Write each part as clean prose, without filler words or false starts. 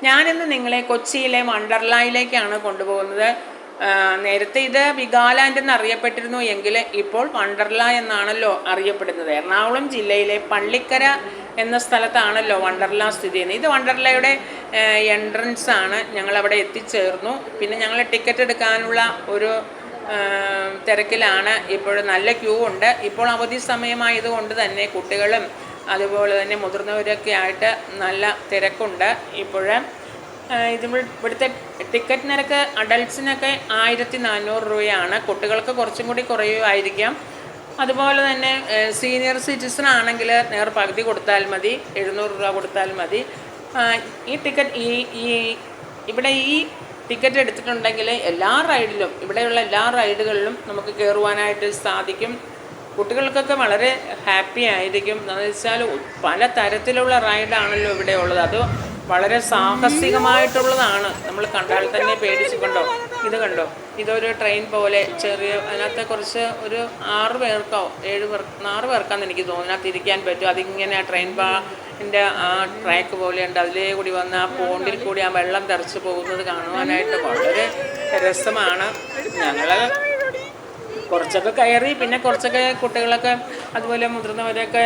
ഞാനിന്ന് നിങ്ങളെ കൊച്ചിയിലെ വണ്ടർലായിലേക്കാണ് കൊണ്ടുപോകുന്നത്. നേരത്തെ ഇത് വിഗാലാൻഡ് എന്ന് അറിയപ്പെട്ടിരുന്നു എങ്കിൽ ഇപ്പോൾ വണ്ടർല എന്നാണല്ലോ അറിയപ്പെടുന്നത്. എറണാകുളം ജില്ലയിലെ പള്ളിക്കര എന്ന സ്ഥലത്താണല്ലോ വണ്ടർല സ്ഥിതി ചെയ്യുന്നത്. ഇത് വണ്ടർലയുടെ എൻട്രൻസ് ആണ്. ഞങ്ങളവിടെ എത്തിച്ചേർന്നു. പിന്നെ ഞങ്ങൾ ടിക്കറ്റ് എടുക്കാനുള്ള ഒരു തിരക്കിലാണ്. ഇപ്പോൾ നല്ല ക്യൂ ഉണ്ട്. ഇപ്പോൾ അവധി സമയമായതുകൊണ്ട് തന്നെ കുട്ടികളും അതുപോലെ തന്നെ മുതിർന്നവരൊക്കെ ആയിട്ട് നല്ല തിരക്കുണ്ട്. ഇവിടുത്തെ ടിക്കറ്റ് നിരക്ക് അഡൾട്ട്സിനൊക്കെ 1400 രൂപയാണ്. കുട്ടികൾക്ക് കുറച്ചും കൂടി കുറയുമായിരിക്കാം. അതുപോലെ തന്നെ സീനിയർ സിറ്റിസൺ ആണെങ്കിൽ പകുതി കൊടുത്താൽ മതി, 700 രൂപ കൊടുത്താൽ മതി. ഈ ടിക്കറ്റ് എടുത്തിട്ടുണ്ടെങ്കിൽ എല്ലാ റൈഡിലും, ഇവിടെയുള്ള എല്ലാ റൈഡുകളിലും നമുക്ക് കയറുവാനായിട്ട് സാധിക്കും. കുട്ടികൾക്കൊക്കെ വളരെ ഹാപ്പി ആയിരിക്കും. എന്ന് വെച്ചാൽ പല തരത്തിലുള്ള റൈഡാണല്ലോ ഇവിടെ ഉള്ളത്. അത് വളരെ സാഹസികമായിട്ടുള്ളതാണ്. നമ്മൾ കണ്ടാൽ തന്നെ പേടിച്ച്. ഇത് കണ്ടോ, ഇതൊരു ട്രെയിൻ പോലെ ചെറിയ, അതിനകത്ത് കുറച്ച് ഒരു 6 പേർക്കാന്ന് എനിക്ക് തോന്നുന്നു അതിനകത്ത് ഇരിക്കാൻ പറ്റും. അതിങ്ങനെ ആ ട്രെയിൻ ൻ്റെ ആ ട്രാക്ക് പോലെയുണ്ട്. അതിലേ കൂടി വന്ന് ആ പോണ്ടിൽ കൂടി ആ വെള്ളം തെറിച്ച് പോകുന്നത് കാണുവാനായിട്ട് വളരെ രസമാണ്. ഞങ്ങൾ കുറച്ചൊക്കെ കയറി, പിന്നെ കുറച്ചൊക്കെ കുട്ടികളൊക്കെ അതുപോലെ മുതിർന്നവരൊക്കെ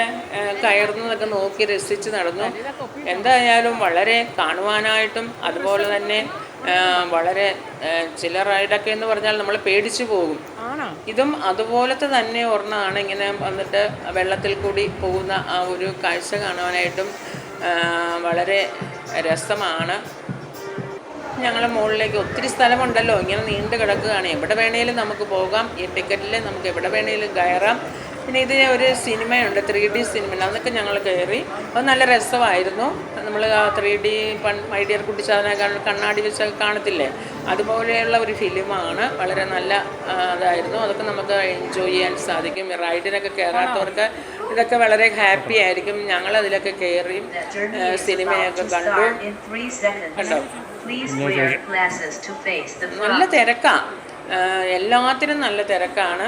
കയറുന്നതൊക്കെ നോക്കി രസിച്ച് നടന്നു. എന്തായാലും വളരെ കാണുവാനായിട്ടും അതുപോലെ തന്നെ വളരെ ചില റൈഡൊക്കെ എന്ന് പറഞ്ഞാൽ നമ്മൾ പേടിച്ചു പോകും. ഇതും അതുപോലത്തെ തന്നെ ഒരെണ്ണമാണ്. ഇങ്ങനെ വന്നിട്ട് വെള്ളത്തിൽ കൂടി പോകുന്ന ആ ഒരു കാഴ്ച കാണുവാനായിട്ടും വളരെ രസമാണ്. ഞങ്ങൾ മുകളിലേക്ക് ഒത്തിരി സ്ഥലമുണ്ടല്ലോ, ഇങ്ങനെ നീണ്ടു കിടക്കുകയാണ്. എവിടെ വേണേലും നമുക്ക് പോകാം. ഈ ടിക്കറ്റിൽ നമുക്ക് എവിടെ വേണേലും കയറാം. പിന്നെ ഇതിന് ഒരു സിനിമയുണ്ട്, 3D സിനിമ. അതൊക്കെ ഞങ്ങൾ കയറി. അത് നല്ല രസമായിരുന്നു. നമ്മൾ 3D മൈ ഡിയർ കുട്ടിച്ചാതന കണ്ണാടി വെച്ചൊക്കെ കാണത്തില്ലേ, അതുപോലെയുള്ള ഒരു ഫിലിമാണ്. വളരെ നല്ല ഇതായിരുന്നു. അതൊക്കെ നമുക്ക് എൻജോയ് ചെയ്യാൻ സാധിക്കും. റൈഡിനൊക്കെ കയറാത്തവർക്ക് ഇതൊക്കെ വളരെ ഹാപ്പി ആയിരിക്കും. ഞങ്ങളതിലൊക്കെ കയറി സിനിമയൊക്കെ കണ്ടു. നല്ല തിരക്കാണ്, എല്ലാത്തിനും നല്ല തിരക്കാണ്.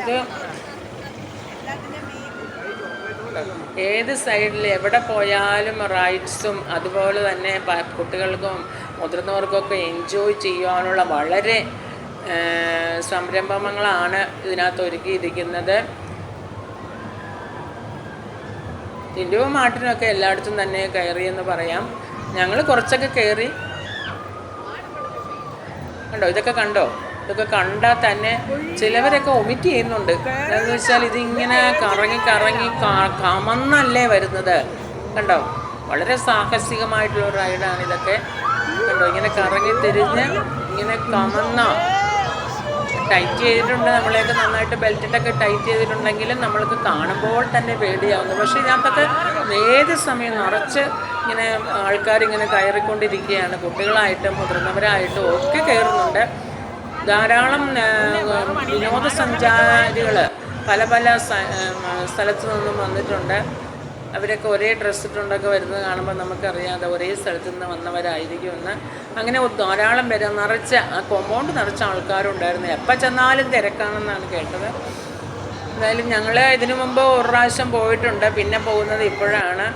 ഇത് ഏത് സൈഡിൽ എവിടെ പോയാലും റൈഡ്സും അതുപോലെ തന്നെ കുട്ടികൾക്കും മുതിർന്നവർക്കൊക്കെ എൻജോയ് ചെയ്യാനുള്ള വളരെ സംരംഭങ്ങളാണ് ഇതിനകത്ത് ഒരുക്കിയിരിക്കുന്നത്. ടിൻഡുവും മാട്ടിനൊക്കെ എല്ലായിടത്തും തന്നെ കയറിയെന്ന് പറയാം. ഞങ്ങൾ കുറച്ചൊക്കെ കയറി. കണ്ടോ, ഇതൊക്കെ കണ്ടോ? ഇതൊക്കെ കണ്ടാൽ തന്നെ ചിലവരൊക്കെ ഒമിറ്റ് ചെയ്യുന്നുണ്ട്. എന്ന് വെച്ചാൽ ഇതിങ്ങനെ കറങ്ങി കമന്നല്ലേ വരുന്നത്. കണ്ടോ, വളരെ സാഹസികമായിട്ടുള്ള റൈഡാണ് ഇതൊക്കെ. കണ്ടോ, ഇങ്ങനെ കറങ്ങി തിരിഞ്ഞ് ഇങ്ങനെ കമന്ന ടൈറ്റ് ചെയ്തിട്ടുണ്ട്. നമ്മളെയൊക്കെ നന്നായിട്ട് ബെൽറ്റിട്ടൊക്കെ ടൈറ്റ് ചെയ്തിട്ടുണ്ടെങ്കിലും നമ്മൾക്ക് കാണുമ്പോൾ തന്നെ പേടിയാവുന്നു. പക്ഷേ ഇതിനകത്തൊക്കെ ഏത് സമയം നിറച്ച് ഇങ്ങനെ ആൾക്കാരിങ്ങനെ കയറിക്കൊണ്ടിരിക്കുകയാണ്. കുട്ടികളായിട്ടും മുതിർന്നവരായിട്ടും ഒക്കെ കയറുന്നുണ്ട്. ധാരാളം വിനോദസഞ്ചാരികൾ പല സ്ഥലത്തു നിന്നും വന്നിട്ടുണ്ട്. അവരൊക്കെ ഒരേ ഡ്രസ്സ് ഇട്ടുണ്ടൊക്കെ വരുന്നത് കാണുമ്പോൾ നമുക്കറിയാതെ ഒരേ സ്ഥലത്തു നിന്ന് വന്നവരായിരിക്കുമെന്ന്. അങ്ങനെ ധാരാളം പേര് നിറച്ച ആ കോമ്പൗണ്ട് നിറച്ച ആൾക്കാരുണ്ടായിരുന്നു. എപ്പോൾ ചെന്നാലും തിരക്കാണെന്നാണ് കേട്ടത്. എന്തായാലും ഞങ്ങൾ ഇതിനു മുമ്പ് ഒരു പ്രാവശ്യം പോയിട്ടുണ്ട്. പിന്നെ പോകുന്നത് ഇപ്പോഴാണ്.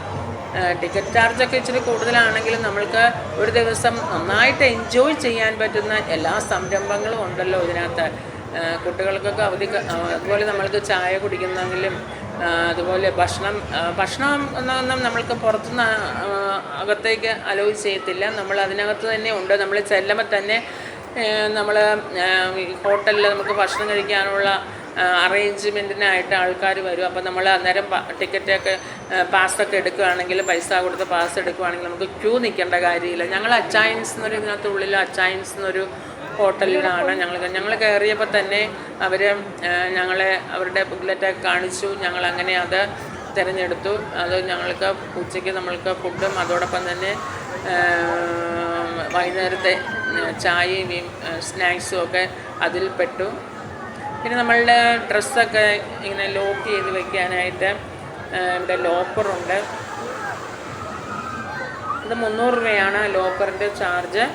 ടിക്കറ്റ് ചാർജൊക്കെ ഇച്ചിരി കൂടുതലാണെങ്കിലും നമ്മൾക്ക് ഒരു ദിവസം നന്നായിട്ട് എൻജോയ് ചെയ്യാൻ പറ്റുന്ന എല്ലാ സംരംഭങ്ങളും ഉണ്ടല്ലോ ഇതിനകത്ത്. കുട്ടികൾക്കൊക്കെ അതുപോലെ നമ്മൾക്ക് ചായ കുടിക്കുന്നെങ്കിലും അതുപോലെ ഭക്ഷണം ഒന്നും നമ്മൾക്ക് പുറത്തുനിന്ന് അകത്തേക്ക് അലോ ചെയ്യത്തില്ല. നമ്മൾ അതിനകത്ത് തന്നെ ഉണ്ട്. നമ്മൾ ചെല്ലുമ്പോൾ തന്നെ നമ്മൾ ഹോട്ടലിൽ നമുക്ക് ഭക്ഷണം കഴിക്കാനുള്ള അറേഞ്ച്മെൻറ്റിനായിട്ട് ആൾക്കാർ വരും. അപ്പോൾ നമ്മൾ അന്നേരം ടിക്കറ്റൊക്കെ പാസ്സൊക്കെ എടുക്കുകയാണെങ്കിൽ, പൈസ കൊടുത്ത് പാസ് എടുക്കുകയാണെങ്കിൽ നമുക്ക് ക്യൂ നിൽക്കേണ്ട കാര്യമില്ല. ഞങ്ങൾ അച്ചായൻസ് എന്നൊരു ഇതിനകത്തുള്ളിൽ അച്ചായൻസ് എന്നൊരു ഹോട്ടലിലാണ് ഞങ്ങൾ കയറിയപ്പോൾ തന്നെ അവർ അവരുടെ ബുക്ക്ലെറ്റൊക്കെ കാണിച്ചു. ഞങ്ങളങ്ങനെ അത് തിരഞ്ഞെടുത്തു. അത് ഞങ്ങൾക്ക് ഉച്ചയ്ക്ക് നമ്മൾക്ക് ഫുഡും അതോടൊപ്പം തന്നെ വൈകുന്നേരത്തെ ചായയും സ്നാക്സും ഒക്കെ അതിൽ പെട്ടു. പിന്നെ നമ്മളുടെ ഡ്രസ്സൊക്കെ ഇങ്ങനെ ലോക്ക് ചെയ്ത് വയ്ക്കാനായിട്ട് ഇവിടെ ലോക്കറുണ്ട്. ഇത് 300 രൂപയാണ് ലോക്കറിൻ്റെ ചാർജ്.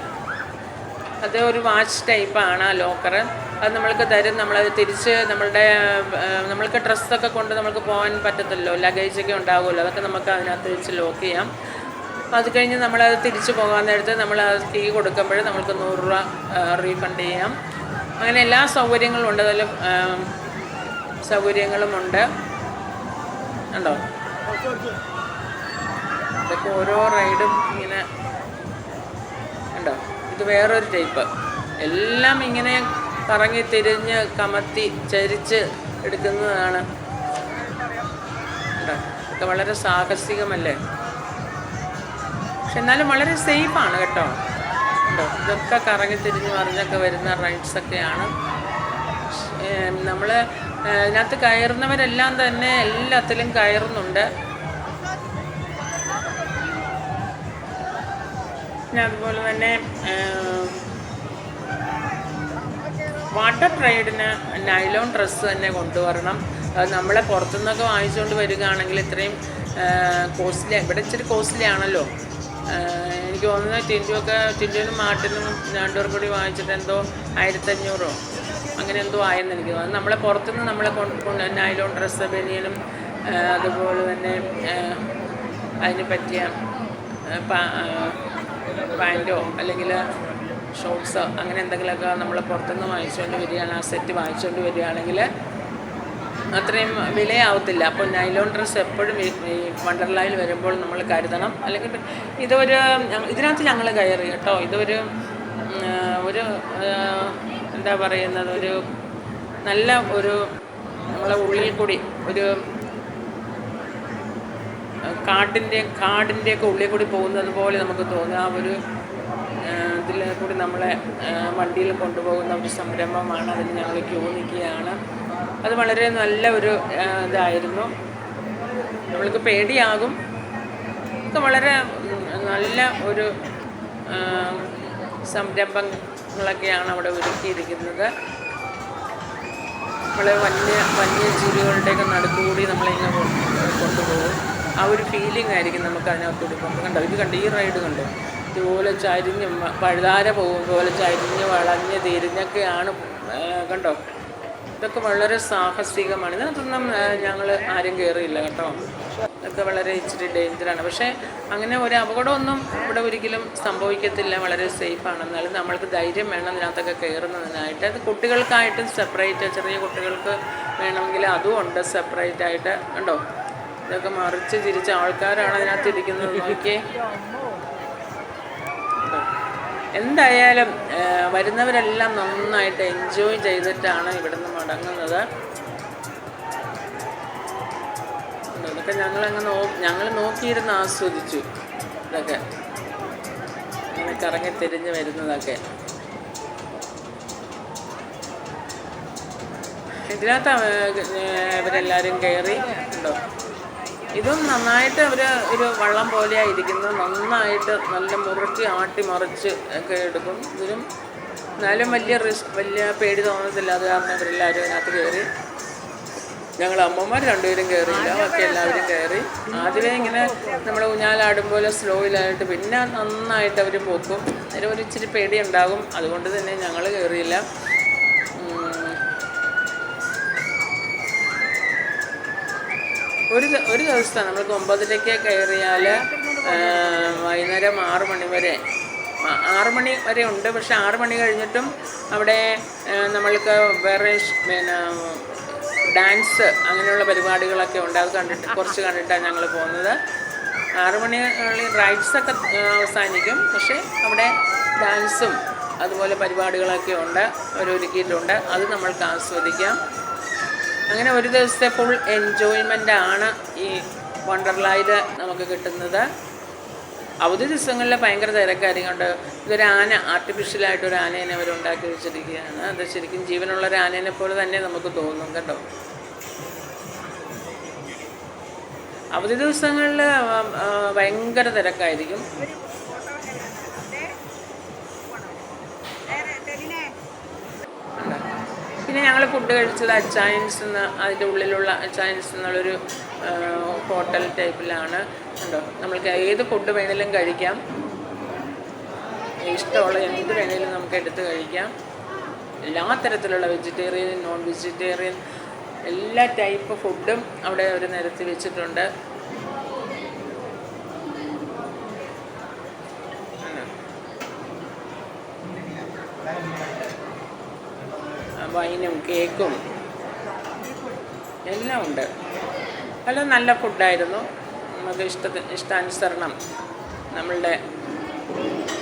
അത് ഒരു വാച്ച് ടൈപ്പാണ് ആ ലോക്കറ്. അത് നമ്മൾക്ക് തരും. നമ്മളത് തിരിച്ച് നമ്മൾക്ക് ഡ്രസ്സൊക്കെ കൊണ്ട് നമുക്ക് പോകാൻ പറ്റത്തില്ലല്ലോ, ലഗേജൊക്കെ ഉണ്ടാകുമല്ലോ, അതൊക്കെ നമുക്ക് അതിനകത്ത് വെച്ച് ലോക്ക് ചെയ്യാം. അത് കഴിഞ്ഞ് നമ്മളത് തിരിച്ച് പോകാൻ നേരത്ത് നമ്മൾ കീ കൊടുക്കുമ്പോൾ നമുക്ക് 100 രൂപ റീഫണ്ട് ചെയ്യാം. അങ്ങനെ എല്ലാ സൗകര്യങ്ങളും ഉണ്ട്, അതിൽ സൗകര്യങ്ങളുമുണ്ട്. ഉണ്ടോ, ഇതൊക്കെ ഓരോ റൈഡും ഇങ്ങനെ ഉണ്ടോ. ഇത് വേറൊരു ടൈപ്പ്, എല്ലാം ഇങ്ങനെ കറങ്ങി തിരിഞ്ഞ് കമത്തി ചരിച്ച് എടുക്കുന്നതാണ്. ഉണ്ടോ, ഇതൊക്കെ വളരെ സാഹസികമല്ലേ, പക്ഷെ എന്നാലും വളരെ സേഫാണ് കേട്ടോ. ഉണ്ടോ, ഇതൊക്കെ കറങ്ങി തിരിഞ്ഞ് മറിഞ്ഞൊക്കെ വരുന്ന റൈഡ്സൊക്കെയാണ്. നമ്മൾ ഇതിനകത്ത് കയറുന്നവരെല്ലാം തന്നെ എല്ലാത്തിലും കയറുന്നുണ്ട്. പിന്നെ അതുപോലെ തന്നെ വാട്ടർ റൈഡിന് നൈലോൺ ഡ്രസ്സ് തന്നെ കൊണ്ടുവരണം. അത് നമ്മളെ പുറത്തുനിന്നൊക്കെ വാങ്ങിച്ചുകൊണ്ട് വരികയാണെങ്കിൽ ഇത്രയും കോസ്റ്റ്ലി, ഇവിടെ ഇച്ചിരി കോസ്റ്റ്ലി ആണല്ലോ. എനിക്ക് തോന്നുന്നത് ടിൻറ്റുവിനും മാട്ടിനും രണ്ടുപേർ കൂടി വാങ്ങിച്ചിട്ട് എന്തോ 1500 അങ്ങനെ എന്തോ ആയെന്ന് എനിക്ക് തോന്നുന്നു. നമ്മളെ പുറത്തുനിന്ന് നമ്മളെ നൈലോൺ ഡ്രസ്സ്, ബനിയനും അതുപോലെ തന്നെ അതിന് പറ്റിയ പാൻറ്റോ അല്ലെങ്കിൽ ഷോർട്ട്സോ അങ്ങനെ എന്തെങ്കിലുമൊക്കെ നമ്മൾ പുറത്തുനിന്ന് വാങ്ങിച്ചുകൊണ്ട് വരികയാണ്, ആ സെറ്റ് വാങ്ങിച്ചുകൊണ്ട് വരികയാണെങ്കിൽ അത്രയും വിലയാവത്തില്ല. അപ്പോൾ നൈലോൺ ഡ്രസ്സ് എപ്പോഴും ഈ വണ്ടർലായിൽ വരുമ്പോൾ നമ്മൾ കരുതണം. അല്ലെങ്കിൽ ഇതിനകത്ത് ഞങ്ങൾ കയറി കേട്ടോ. ഇതൊരു എന്താ പറയുന്നത്, ഒരു നല്ല നമ്മളെ ഉള്ളിൽ കൂടി ഒരു കാടിൻ്റെയൊക്കെ ഉള്ളിൽ കൂടി പോകുന്നത് പോലെ നമുക്ക് തോന്നുക. ആ ഒരു ഇതിൽ കൂടി നമ്മളെ വണ്ടിയിൽ കൊണ്ടുപോകുന്ന ഒരു സംരംഭമാണ്. അതിന് ഞങ്ങൾ ക്യൂ നിൽക്കുകയാണ്. അത് വളരെ നല്ല ഒരു ഇതായിരുന്നു. നമ്മൾക്ക് പേടിയാകും. ഒക്കെ വളരെ നല്ല ഒരു സംരംഭങ്ങളൊക്കെയാണ് അവിടെ ഒരുക്കിയിരിക്കുന്നത്. നമ്മൾ വന്യജീവികളുടെയൊക്കെ നടുക്കുകൂടി നമ്മളിങ്ങനെ കൊണ്ടുപോകും. ആ ഒരു ഫീലിംഗ് ആയിരിക്കും നമുക്ക് അതിനകത്ത് കൊടുക്കുമ്പോൾ. കണ്ടോ, ഇത് കണ്ടോ, ഈ റൈഡ് കണ്ടോ, ഇതുപോലെ ചരിഞ്ഞ് പഴുതാര പോകും പോലെ ചരിഞ്ഞ് വളഞ്ഞ് തിരിഞ്ഞൊക്കെയാണ്. കണ്ടോ, ഇതൊക്കെ വളരെ സാഹസികമാണ്. ഇതിനകത്തൊന്നും ഞങ്ങൾ ആരും കയറിയില്ല കേട്ടോ. ഇതൊക്കെ വളരെ ഇച്ചിരി ഡേഞ്ചറാണ്. പക്ഷേ അങ്ങനെ ഒരു അപകടമൊന്നും ഇവിടെ ഒരിക്കലും സംഭവിക്കത്തില്ല, വളരെ സേഫാണ്. എന്നാലും നമ്മൾക്ക് ധൈര്യം വേണം ഇതിനകത്തൊക്കെ കയറുന്നതിനായിട്ട്. അത് കുട്ടികൾക്കായിട്ടും സെപ്പറേറ്റ്, ചെറിയ കുട്ടികൾക്ക് വേണമെങ്കിൽ അതും ഉണ്ട് സെപ്പറേറ്റായിട്ട്. കണ്ടോ, ഇതൊക്കെ മറിച്ച് തിരിച്ച് ആൾക്കാരാണ് അതിനകത്ത് ഇരിക്കുന്നത്, നോക്കിയേ. എന്തായാലും വരുന്നവരെല്ലാം നന്നായിട്ട് എൻജോയ് ചെയ്തിട്ടാണ് ഇവിടുന്ന് മടങ്ങുന്നത്. ഇതൊക്കെ ഞങ്ങൾ നോക്കിയിരുന്ന് ആസ്വദിച്ചു. ഇതൊക്കെ ഇങ്ങനെ കറങ്ങി തിരിഞ്ഞ് വരുന്നതൊക്കെ ഇതിനകത്ത് ഇവരെല്ലാവരും കയറി. ഉണ്ടോ, ഇതും നന്നായിട്ട് ഒരു വള്ളം പോലെയാണ് ഇരിക്കുന്നത്. നന്നായിട്ട് നല്ല മുറുക്കി ആട്ടി മറിച്ച് ഒക്കെ എടുക്കും. ഇതിനും എന്നാലും വലിയ പേടി തോന്നത്തില്ല. അത് കാരണം ഇവരെല്ലാവരും അതിനകത്ത് കയറി. ഞങ്ങൾ അമ്മമാർ രണ്ടുപേരും കയറിയില്ല, ബാക്കി എല്ലാവരും കയറി. ആദ്യമേ ഇങ്ങനെ നമ്മൾ ഊഞ്ഞാലാടും പോലെ സ്ലോയിലായിട്ട്, പിന്നെ നന്നായിട്ട് അവർ പോക്കും. അതിന് ഒരു ഇച്ചിരി പേടി ഉണ്ടാകും. അതുകൊണ്ട് തന്നെ ഞങ്ങൾ കയറിയില്ല. ഒരു ദിവസം നമ്മൾക്ക് 9:00 കയറിയാൽ വൈകുന്നേരം 6 മണി വരെ 6 മണി വരെ ഉണ്ട്. പക്ഷെ 6 മണി കഴിഞ്ഞിട്ടും അവിടെ നമ്മൾക്ക് വേറെ ഡാൻസ് അങ്ങനെയുള്ള പരിപാടികളൊക്കെ ഉണ്ട്. അത് കുറച്ച് കണ്ടിട്ടാണ് ഞങ്ങൾ പോകുന്നത്. 6 മണികളിൽ റൈഡ്സൊക്കെ അവസാനിക്കും. പക്ഷേ അവിടെ ഡാൻസും അതുപോലെ പരിപാടികളൊക്കെ ഉണ്ട്, അവരൊരുക്കിയിട്ടുണ്ട്. അത് നമ്മൾക്ക് ആസ്വദിക്കാം. അങ്ങനെ ഒരു ദിവസത്തെ ഫുൾ എൻജോയ്മെൻ്റാണ് ഈ വണ്ടർലായിൽ നമുക്ക് കിട്ടുന്നത്. അവധി ദിവസങ്ങളിൽ ഭയങ്കര തിരക്കായിരിക്കും. കൊണ്ട് ഇതൊരു ആന, ആർട്ടിഫിഷ്യലായിട്ടൊരു ആനേനെ അവരുണ്ടാക്കി വെച്ചിരിക്കുകയാണ്. അത് ശരിക്കും ജീവനുള്ളൊരു ആനേനെ പോലെ തന്നെ നമുക്ക് തോന്നും കേട്ടോ. അവധി ദിവസങ്ങളിൽ ഭയങ്കര തിരക്കായിരിക്കും. പിന്നെ ഞങ്ങൾ ഫുഡ് കഴിച്ചത് അച്ചായൻസ് അതിൻ്റെ ഉള്ളിലുള്ള അച്ചായൻസ് എന്നുള്ളൊരു ഹോട്ടൽ ടൈപ്പിലാണ്. ഉണ്ടോ, നമ്മൾക്ക് ഏത് ഫുഡ് വേണേലും കഴിക്കാം. ഇഷ്ടമുള്ള എന്ത് വേണേലും നമുക്ക് എടുത്ത് കഴിക്കാം. എല്ലാ തരത്തിലുള്ള വെജിറ്റേറിയൻ, നോൺ വെജിറ്റേറിയൻ എല്ലാ ടൈപ്പ് ഫുഡും അവിടെ അവർ നിരത്തി വെച്ചിട്ടുണ്ട്. വൈനും കേക്കും എല്ലാം ഉണ്ട്. എല്ലാം നല്ല ഫുഡായിരുന്നു. നമുക്ക് ഇഷ്ടാനുസരണം നമ്മളുടെ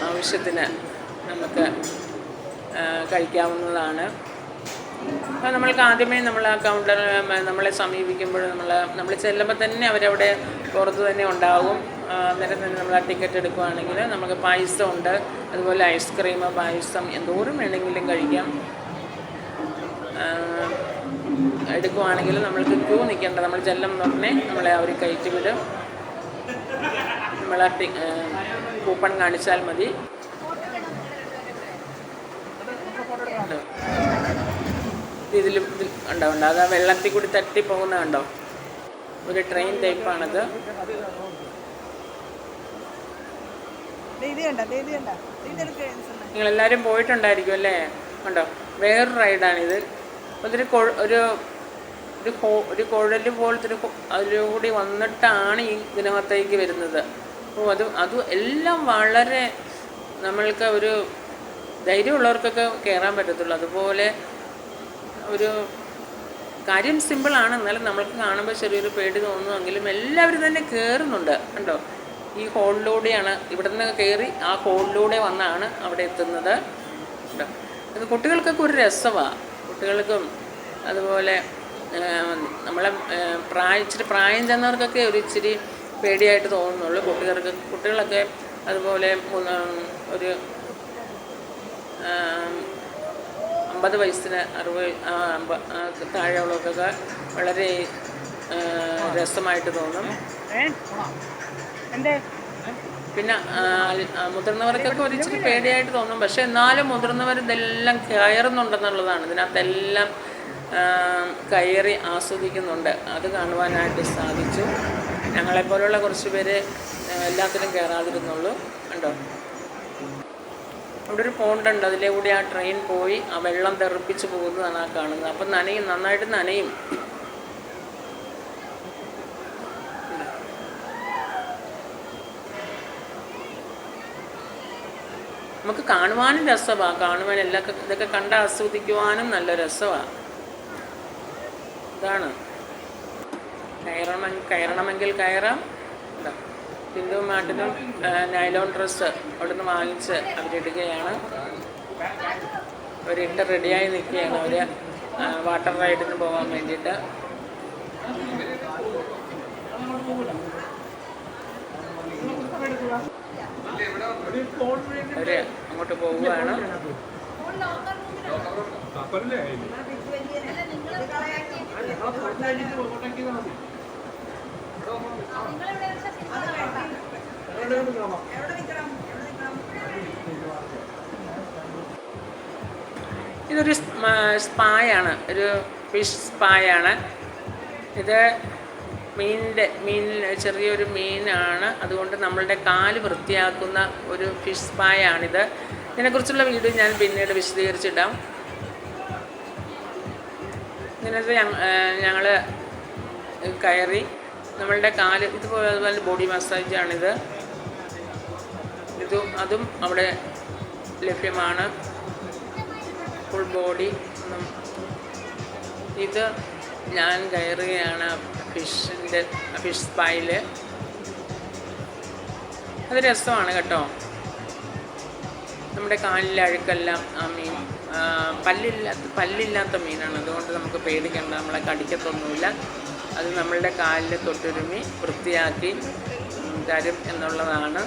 ആവശ്യത്തിന് നമുക്ക് കഴിക്കാവുന്നതാണ്. അപ്പോൾ നമ്മൾക്ക് ആദ്യമേ നമ്മൾ ആ കൗണ്ടർ നമ്മളെ സമീപിക്കുമ്പോൾ നമ്മൾ ചെല്ലുമ്പോൾ തന്നെ അവരവിടെ പുറത്ത് തന്നെ ഉണ്ടാകും. അന്നേരം തന്നെ നമ്മൾ ആ ടിക്കറ്റ് എടുക്കുകയാണെങ്കിൽ നമുക്ക് പായസം ഉണ്ട്, അതുപോലെ ഐസ്ക്രീം, പായസം എന്തോരം വേണമെങ്കിലും കഴിക്കാം. എടുക്കുവാണെങ്കിൽ നമ്മൾക്ക് ക്യൂ നിൽക്കേണ്ട, നമ്മൾ ചെല്ലുമ്പോൾ തന്നെ നമ്മളെ അവർ കയറ്റി വിടും. നമ്മൾ ആ കൂപ്പൺ കാണിച്ചാൽ മതി. ഇതിലും ഉണ്ടാവുണ്ട്, അത് ആ വെള്ളത്തിൽ കൂടി തട്ടി പോകുന്ന കണ്ടോ, ഒരു ട്രെയിൻ ടൈപ്പാണത്. നിങ്ങളെല്ലാവരും പോയിട്ടുണ്ടായിരിക്കും അല്ലേ? ഉണ്ടോ, വേറൊരു റൈഡാണിത്. അതൊരു ഒരു കുഴൽ പോലത്തെ അതിലൂടെ വന്നിട്ടാണ് ഈ ഇതിനകത്തേക്ക് വരുന്നത്. അപ്പോൾ അത് എല്ലാം വളരെ നമ്മൾക്ക് ഒരു ധൈര്യമുള്ളവർക്കൊക്കെ കയറാൻ പറ്റത്തുള്ളൂ. അതുപോലെ ഒരു കാര്യം സിമ്പിളാണ്, എന്നാലും നമ്മൾക്ക് കാണുമ്പോൾ ചെറിയൊരു പേടി തോന്നുമെങ്കിലും എല്ലാവരും തന്നെ കയറുന്നുണ്ട്. കണ്ടോ, ഈ ഹോളിലൂടെയാണ്, ഇവിടെ നിന്ന് കയറി ആ ഹോളിലൂടെ വന്നാണ് അവിടെ എത്തുന്നത്. കേട്ടോ, ഇത് കുട്ടികൾക്കൊക്കെ ഒരു രസമാണ്. കുട്ടികൾക്കും അതുപോലെ നമ്മളെ ഇച്ചിരി പ്രായം ചെന്നവർക്കൊക്കെ ഒരു ഇച്ചിരി പേടിയായിട്ട് തോന്നുന്നുള്ളൂ. കുട്ടികളൊക്കെ അതുപോലെ ഒരു 50 വയസ്സിന് 60 താഴെയുള്ളവർക്കൊക്കെ വളരെ രസമായിട്ട് തോന്നും. പിന്നെ മുതിർന്നവർക്കൊക്കെ ഒരിച്ചിരി പേടിയായിട്ട് തോന്നും. പക്ഷെ എന്നാലും മുതിർന്നവർ ഇതെല്ലാം കയറുന്നുണ്ടെന്നുള്ളതാണ്. ഇതിനകത്തെല്ലാം കയറി ആസ്വദിക്കുന്നുണ്ട്. അത് കാണുവാനായിട്ട് സാധിച്ചു. ഞങ്ങളെപ്പോലുള്ള കുറച്ച് പേര് എല്ലാത്തിനും കയറാതിരുന്നുള്ളൂ. കണ്ടോ, അവിടെ ഒരു പോണ്ടുണ്ട്, അതിലെ കൂടി ആ ട്രെയിൻ പോയി ആ വെള്ളം തെറിപ്പിച്ച് പോകുന്നതാണ് ആ കാണുന്നത്. അപ്പം നനയും, നന്നായിട്ട് നനയും. നമുക്ക് കാണുവാനും രസമാണ്, കാണുവാൻ ഇതൊക്കെ കണ്ട് ആസ്വദിക്കുവാനും നല്ല രസമാണ്. ഇതാണ് കയറണമെങ്കിൽ കയറാം. പിന്തും മാട്ടിനും നൈലോൺ ഡ്രസ്സ് അവിടുന്ന് വാങ്ങിച്ച് അവരിടുകയാണ്. അവരിട്ട് റെഡിയായി നിൽക്കുകയാണ്. അവർ വാട്ടർ റൈഡിന് പോകാൻ വേണ്ടിയിട്ട്. അവർ അങ്ങോട്ട് പോവുകയാണ്. ഇതൊരു സ്പായാണ്, ഒരു ഫിഷ് സ്പായാണ്. ഇത് മീനിൽ ചെറിയൊരു മീനാണ്. അതുകൊണ്ട് നമ്മളുടെ കാല് വൃത്തിയാക്കുന്ന ഒരു ഫിഷ് സ്പായാണിത്. ഇതിനെക്കുറിച്ചുള്ള വീഡിയോ ഞാൻ പിന്നീട് വിശദീകരിച്ചിടാം. ഇതിനകത്ത് ഞങ്ങൾ കയറി നമ്മളുടെ കാല് അതുപോലെ ബോഡി മസാജാണിത്. അതും അവിടെ ലഭ്യമാണ്, ഫുൾ ബോഡി. ഇത് ഞാൻ കയറുകയാണ് ഫിഷ് സ്പായിൽ. അത് രസമാണ് കേട്ടോ. നമ്മുടെ കാലിലെ അഴുക്കെല്ലാം ആ മീൻ പല്ലില്ലാത്ത മീനാണ്. അതുകൊണ്ട് നമുക്ക് പേടിക്കേണ്ട, നമ്മളെ കടിക്കത്തൊന്നുമില്ല. അത് നമ്മളുടെ കാലിൽ തൊട്ടുരുമി വൃത്തിയാക്കി തരും എന്നുള്ളതാണ്.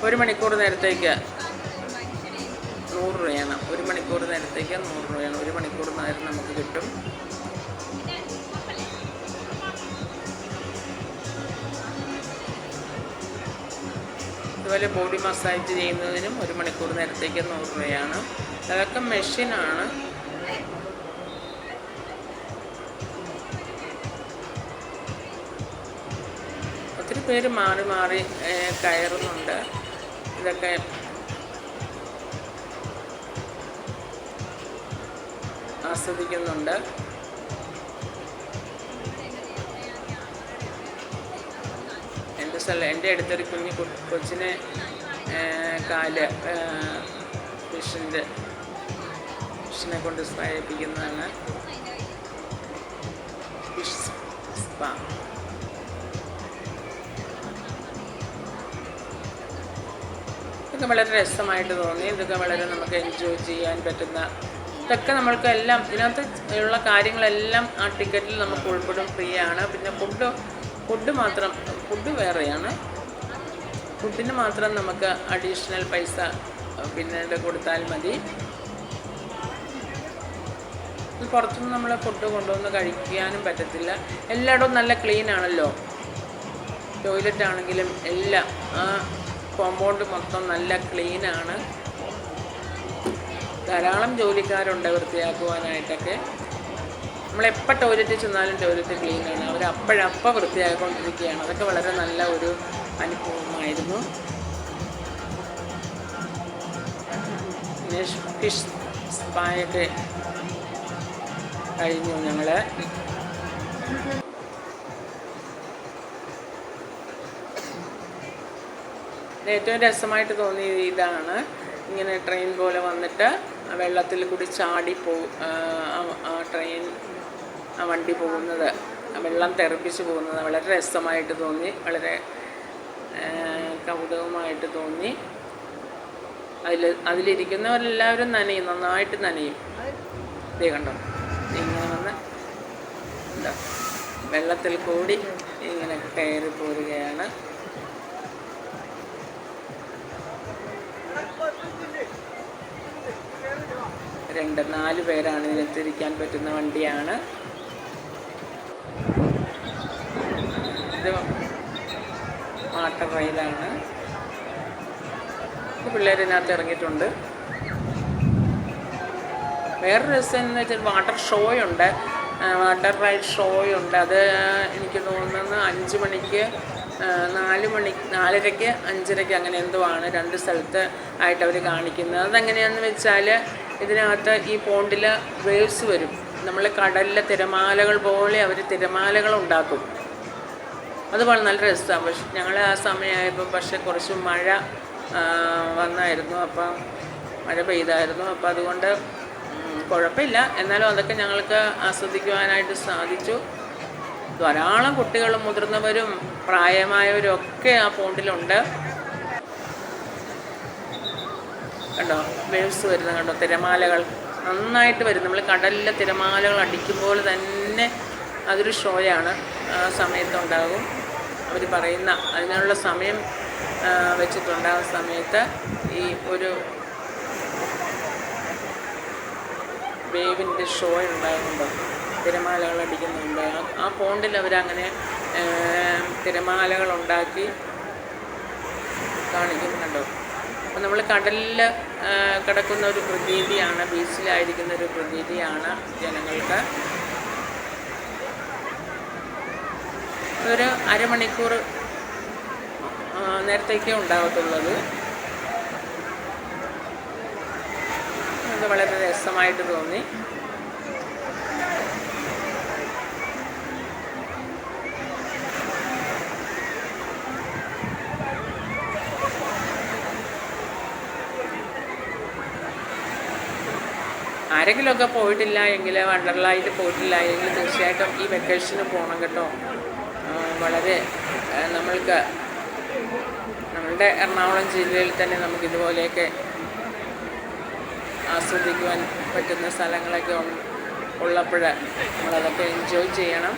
ഒരു മണിക്കൂർ നേരത്തേക്ക് 100 രൂപയാണ്. 1 മണിക്കൂർ നേരത്തേക്ക് 100 രൂപയാണ്. 1 മണിക്കൂർ നേരം നമുക്ക് കിട്ടും. അതുപോലെ ബോഡി മസാജ് ചെയ്യുന്നതിനും 1 മണിക്കൂർ നേരത്തേക്ക് 100 രൂപയാണ്. അതൊക്കെ മെഷീനാണ്. ഒത്തിരി പേര് മാറി മാറി കയറുന്നുണ്ട്. ഇതൊക്കെ ആസ്വദിക്കുന്നുണ്ട്. എൻ്റെ അടുത്തൊരു കുഞ്ഞു കൊച്ചിനെ കാല് ഫിഷിനെ കൊണ്ട് സ്പാ ചെയ്യിപ്പിക്കുന്നതാണ്. Fish spa. ഇതൊക്കെ വളരെ രസമായിട്ട് തോന്നി. ഇതൊക്കെ വളരെ നമുക്ക് എൻജോയ് ചെയ്യാൻ പറ്റുന്ന, ഇതൊക്കെ നമ്മൾക്ക് എല്ലാം ഇതിനകത്ത് ഉള്ള കാര്യങ്ങളെല്ലാം ആ ടിക്കറ്റിൽ നമുക്ക് ഉൾപ്പെടും. ഫ്രീ ആണ്. പിന്നെ ഫുഡ് മാത്രം, ഫുഡ് വേറെയാണ്. ഫുഡിന് മാത്രം നമുക്ക് അഡീഷണൽ പൈസ പിന്നീട് കൊടുത്താൽ മതി. പുറത്തുനിന്ന് നമ്മൾ ഫുഡ് കൊണ്ടുവന്ന് കഴിക്കാനും പറ്റത്തില്ല. എല്ലായിടവും നല്ല ക്ലീൻ ആണല്ലോ. ടോയ്ലറ്റ് ആണെങ്കിലും എല്ലാം ആ കോമ്പൗണ്ട് മൊത്തം നല്ല ക്ലീനാണ്. ധാരാളം ജോലിക്കാരുണ്ട് വൃത്തിയാക്കുവാനായിട്ടൊക്കെ. നമ്മളെപ്പോൾ ടോയ്ലറ്റിൽ ചെന്നാലും ടോയ്ലറ്റ് ക്ലീനാണ്. അവർ അപ്പോഴപ്പോൾ വൃത്തിയാക്കിക്കൊണ്ടിരിക്കുകയാണ്. അതൊക്കെ വളരെ നല്ല ഒരു അനുഭവമായിരുന്നു. പിന്നെ ഫിഷ് സ്പായൊക്കെ കഴിഞ്ഞു ഞങ്ങൾ. ഏറ്റവും രസമായിട്ട് തോന്നിയത് ഇതാണ്. ഇങ്ങനെ ട്രെയിൻ പോലെ വന്നിട്ട് വെള്ളത്തിൽ കൂടി ചാടി ആ ട്രെയിൻ ആ വണ്ടി പോകുന്നത്, വെള്ളം തെറിപ്പിച്ച് പോകുന്നത് വളരെ രസമായിട്ട് തോന്നി. വളരെ കൗതുകമായിട്ട് തോന്നി. അതിലിരിക്കുന്നവരെല്ലാവരും നനയും, നന്നായിട്ട് നനയും. ഇതേ കണ്ടോ, ഇങ്ങനെ വന്ന് എന്താ വെള്ളത്തിൽ കൂടി ഇങ്ങനെ കയറി പോരുകയാണ്. 4 പേരാണ് ഇതിലെത്തിരിക്കാൻ പറ്റുന്ന വണ്ടിയാണ് ഇത്. വാട്ടർ റൈഡാണ്. പിള്ളേരിനകത്ത് ഇറങ്ങിയിട്ടുണ്ട്. വേറൊരു രസം എന്ന് വെച്ചാൽ വാട്ടർ ഷോയുണ്ട്, വാട്ടർ റൈഡ് ഷോയുണ്ട്. അത് എനിക്ക് തോന്നുന്നത് 5 മണിക്ക്, 4 മണി, 4:30, 5:30 അങ്ങനെ എന്തോ ആണ് 2 സ്ഥലത്ത് ആയിട്ട് അവർ കാണിക്കുന്നത്. അതെങ്ങനെയാണെന്ന് വെച്ചാൽ ഇതിനകത്ത് ഈ പോണ്ടിൽ വേവ്സ് വരും. നമ്മൾ കടലിലെ തിരമാലകൾ പോലെ അവർ തിരമാലകൾ ഉണ്ടാക്കും. അതുപോലെ നല്ല രസമാണ്. പക്ഷെ ഞങ്ങൾ ആ സമയമായപ്പോൾ പക്ഷേ കുറച്ച് മഴ വന്നായിരുന്നു. അപ്പം മഴ പെയ്തായിരുന്നു. അപ്പോൾ അതുകൊണ്ട് കുഴപ്പമില്ല. എന്നാലും അതൊക്കെ ഞങ്ങൾക്ക് ആസ്വദിക്കുവാനായിട്ട് സാധിച്ചു. ധാരാളം കുട്ടികളും മുതിർന്നവരും പ്രായമായവരും ഒക്കെ ആ പോണ്ടിലുണ്ട്. കണ്ടോ വേവ്സ് വരുന്നത് കണ്ടോ, തിരമാലകൾ നന്നായിട്ട് വരും. നമ്മൾ കടലിലെ തിരമാലകൾ അടിക്കുമ്പോൾ തന്നെ അതൊരു ഷോയാണ്. ആ സമയത്തുണ്ടാകും. അവർ പറയുന്ന അതിനുള്ള സമയം വെച്ചിട്ടുണ്ട്. ആ സമയത്ത് ഈ ഒരു വേവിൻ്റെ ഷോ ഉണ്ടാകുമ്പോൾ തിരമാലകൾ അടിക്കുന്നുണ്ട്. ആ പോണ്ടിൽ അവരങ്ങനെ തിരമാലകൾ ഉണ്ടാക്കി കാണിക്കുന്നുണ്ടോ. അപ്പം നമ്മൾ കടലിൽ കിടക്കുന്ന ഒരു പ്രതീതിയാണ്, ബീച്ചിലായിരിക്കുന്ന ഒരു പ്രതീതിയാണ് ജനങ്ങൾക്ക്. ഒരു അരമണിക്കൂർ നേരത്തേക്കേ ഉണ്ടാകത്തുള്ളത്. അത് വളരെ രസമായിട്ട് തോന്നി. ആരെങ്കിലുമൊക്കെ പോയിട്ടില്ല എങ്കിൽ, വണ്ടർലായിട്ട് പോയിട്ടില്ല എങ്കിൽ തീർച്ചയായിട്ടും ഈ വെക്കേഷന് പോകണം കേട്ടോ. വളരെ നമ്മളുടെ എറണാകുളം ജില്ലയിൽ തന്നെ നമുക്കിതുപോലെയൊക്കെ ആസ്വദിക്കുവാൻ പറ്റുന്ന സ്ഥലങ്ങളൊക്കെ ഉള്ളപ്പോൾ നമ്മളതൊക്കെ എൻജോയ് ചെയ്യണം.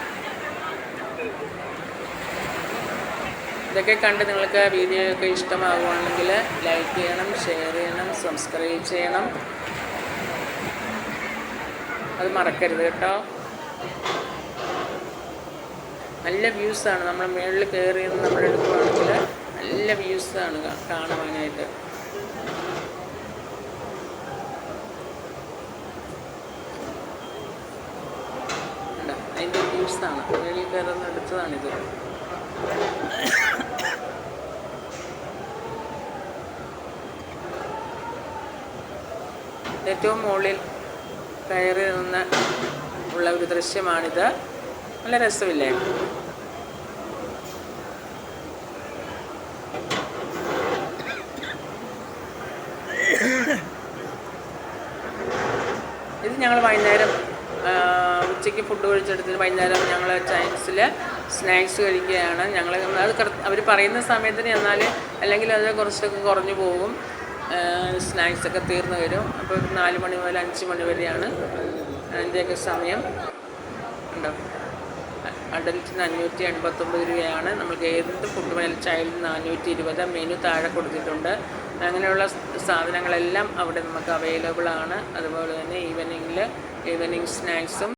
ഇതൊക്കെ കണ്ട് നിങ്ങൾക്ക് വീഡിയോ ഒക്കെ ഇഷ്ടമാകുകയാണെങ്കിൽ ലൈക്ക് ചെയ്യണം, ഷെയർ ചെയ്യണം, സബ്സ്ക്രൈബ് ചെയ്യണം. അത് മറക്കരുത് കേട്ടോ. നല്ല വ്യൂസാണ്. നമ്മൾ മുകളിൽ കയറി നമ്മൾ എടുക്കുകയാണെങ്കിൽ നല്ല വ്യൂസാണ് കാണുവാനായിട്ട്. അതിൻ്റെ വ്യൂസാണ്. മുകളിൽ കയറുന്ന എടുത്തതാണിത്. ഏറ്റവും മുകളിൽ കയറി നിന്ന് ഉള്ള ഒരു ദൃശ്യമാണിത്. നല്ല രസമില്ലേ? ഇത് ഞങ്ങൾ വൈകുന്നേരം ഉച്ചയ്ക്ക് ഫുഡ് കഴിച്ചെടുത്തിട്ട് വൈകുന്നേരം ഞങ്ങൾ ചൈനീസിൽ സ്നാക്സ് കഴിക്കുകയാണ്. ഞങ്ങൾ അത് അവർ പറയുന്ന സമയത്തിന് എന്നാൽ അല്ലെങ്കിൽ അത് കുറച്ചൊക്കെ കുറഞ്ഞു പോകും. സ്നാക്സൊക്കെ തീർന്നു വരും. അപ്പോൾ 4 മണി മുതൽ 5 മണി വരെയാണ് അതിൻ്റെയൊക്കെ സമയം. ഉണ്ടോ? അഡൽറ്റിന് 589 രൂപയാണ്. നമുക്ക് ഏത് ഫുഡ് വേണം. ചൈൽഡിന് 420. മെനു താഴെ കൊടുത്തിട്ടുണ്ട്. അങ്ങനെയുള്ള സാധനങ്ങളെല്ലാം അവിടെ നമുക്ക് അവൈലബിൾ ആണ്. അതുപോലെ തന്നെ ഈവനിങ്ങിൽ ഈവനിങ് സ്നാക്സും